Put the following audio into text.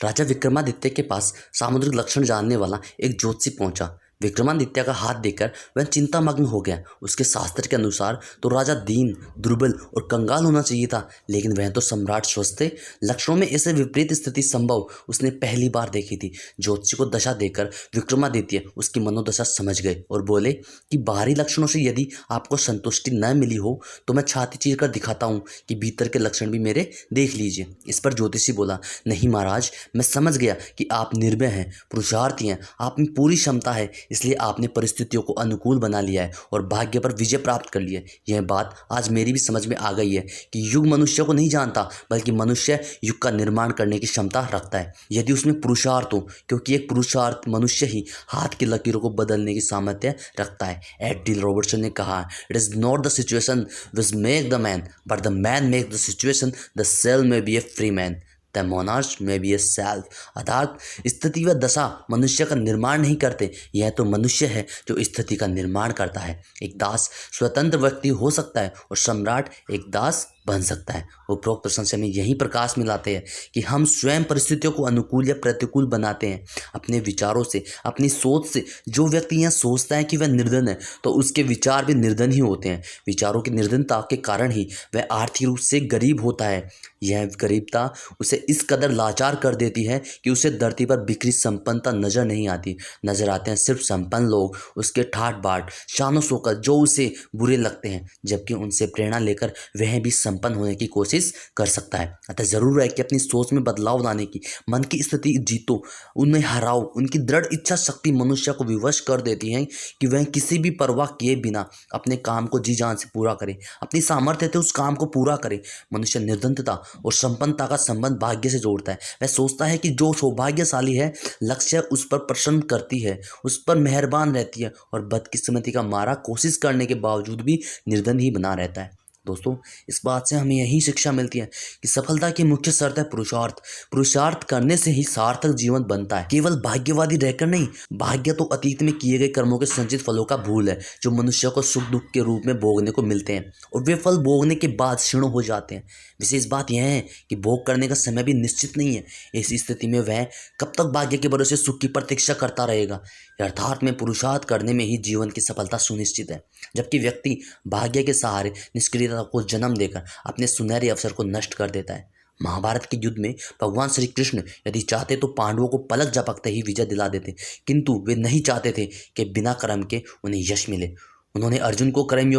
राजा विक्रमादित्य के पास सामुद्रिक लक्षण जानने वाला एक ज्योतिषी पहुंचा। विक्रमादित्य का हाथ देखकर वह चिंतामग्न हो गया। उसके शास्त्र के अनुसार तो राजा दीन, दुर्बल और कंगाल होना चाहिए था, लेकिन वह तो सम्राट स्वस्थ थे। लक्षणों में ऐसे विपरीत स्थिति संभव उसने पहली बार देखी थी। ज्योतिषी को दशा देकर विक्रमादित्य उसकी मनोदशा समझ गए और बोले कि बाहरी लक्षणों से यदि आपको संतुष्टि न मिली हो तो मैं छाती चीर कर दिखाता हूँ कि भीतर के लक्षण भी मेरे देख लीजिए। इस पर ज्योतिषी बोला, नहीं महाराज, मैं समझ गया कि आप निर्भय हैं, पुरुषार्थी हैं, आप में पूरी क्षमता है, इसलिए आपने परिस्थितियों को अनुकूल बना लिया है और भाग्य पर विजय प्राप्त कर लिया है। यह बात आज मेरी भी समझ में आ गई है कि युग मनुष्य को नहीं जानता, बल्कि मनुष्य युग का निर्माण करने की क्षमता रखता है, यदि उसमें पुरुषार्थ हो, क्योंकि एक पुरुषार्थ मनुष्य ही हाथ की लकीरों को बदलने की सामर्थ्य रखता है। एड रॉबर्टसन ने कहा, it is not the situation which make the man, but the man make the situation, the cell may be a free man, the monarch may be a self. अर्थात स्थिति व दशा मनुष्य का निर्माण नहीं करते, यह तो मनुष्य है जो स्थिति का निर्माण करता है। एक दास स्वतंत्र व्यक्ति हो सकता है और सम्राट एक दास बन सकता है। उपरोक्त प्रश्न से हमें यही प्रकाश मिलाते हैं कि हम स्वयं परिस्थितियों को अनुकूल या प्रतिकूल बनाते हैं अपने विचारों से, अपनी सोच से। जो व्यक्ति यह सोचता है कि वह निर्धन है, तो उसके विचार भी निर्धन ही होते हैं। विचारों की निर्धनता के कारण ही वह आर्थिक रूप से गरीब होता है। यह गरीबता उसे इस कदर लाचार कर देती है कि उसे धरती पर बिखरी संपन्नता नजर नहीं आती। नजर आते हैं सिर्फ संपन्न लोग, उसके ठाट बाट, शानो शौकत, जो उसे बुरे लगते हैं, जबकि उनसे प्रेरणा लेकर वह भी संपन्न होने की कोशिश कर सकता है। अतः जरूर है कि अपनी सोच में बदलाव लाने की, मन की स्थिति जीतो, उन्हें हराओ। उनकी दृढ़ इच्छा शक्ति मनुष्य को विवश कर देती है कि वह किसी भी परवाह किए बिना अपने काम को जी जान से पूरा करे, अपनी सामर्थ्य से उस काम को पूरा करे। मनुष्य निर्धनता और संपन्नता का संबंध भाग्य से जोड़ता है। वह सोचता है कि जो सौभाग्यशाली है, लक्ष्य उस पर प्रसन्न करती है, उस पर मेहरबान रहती है, और बदकिस्मती का मारा कोशिश करने के बावजूद भी निर्धन ही बना रहता है। दोस्तों, इस बात से हमें यही शिक्षा मिलती है कि सफलता की मुख्य शर्त है पुरुषार्थ। पुरुषार्थ करने से ही सार्थक जीवन बनता है। केवल भाग्यवादी रहकर नहीं, भाग्य तो अतीत में किए गए कर्मों के संचित फलों का भूल है, जो मनुष्य को सुख दुख के रूप में भोगने को मिलते हैं, और वे फल भोगने के बाद क्षीण हो जाते हैं। विशेष बात यह है कि भोग करने का समय भी निश्चित नहीं है। ऐसी स्थिति में वह कब तक भाग्य के भरोसे सुख की प्रतीक्षा करता रहेगा। यथार्थ में पुरुषार्थ करने में ही जीवन की सफलता सुनिश्चित है, जबकि व्यक्ति भाग्य के सहारे निष्क्रियता को जन्म देकर अपने सुनहरे अवसर को नष्ट कर देता है। महाभारत के युद्ध में भगवान श्री कृष्ण यदि चाहते तो पांडवों को पलक झपकते ही विजय दिला देते, किंतु वे नहीं चाहते थे कि बिना कर्म के उन्हें यश मिले। उन्होंने अर्जुन को कर्म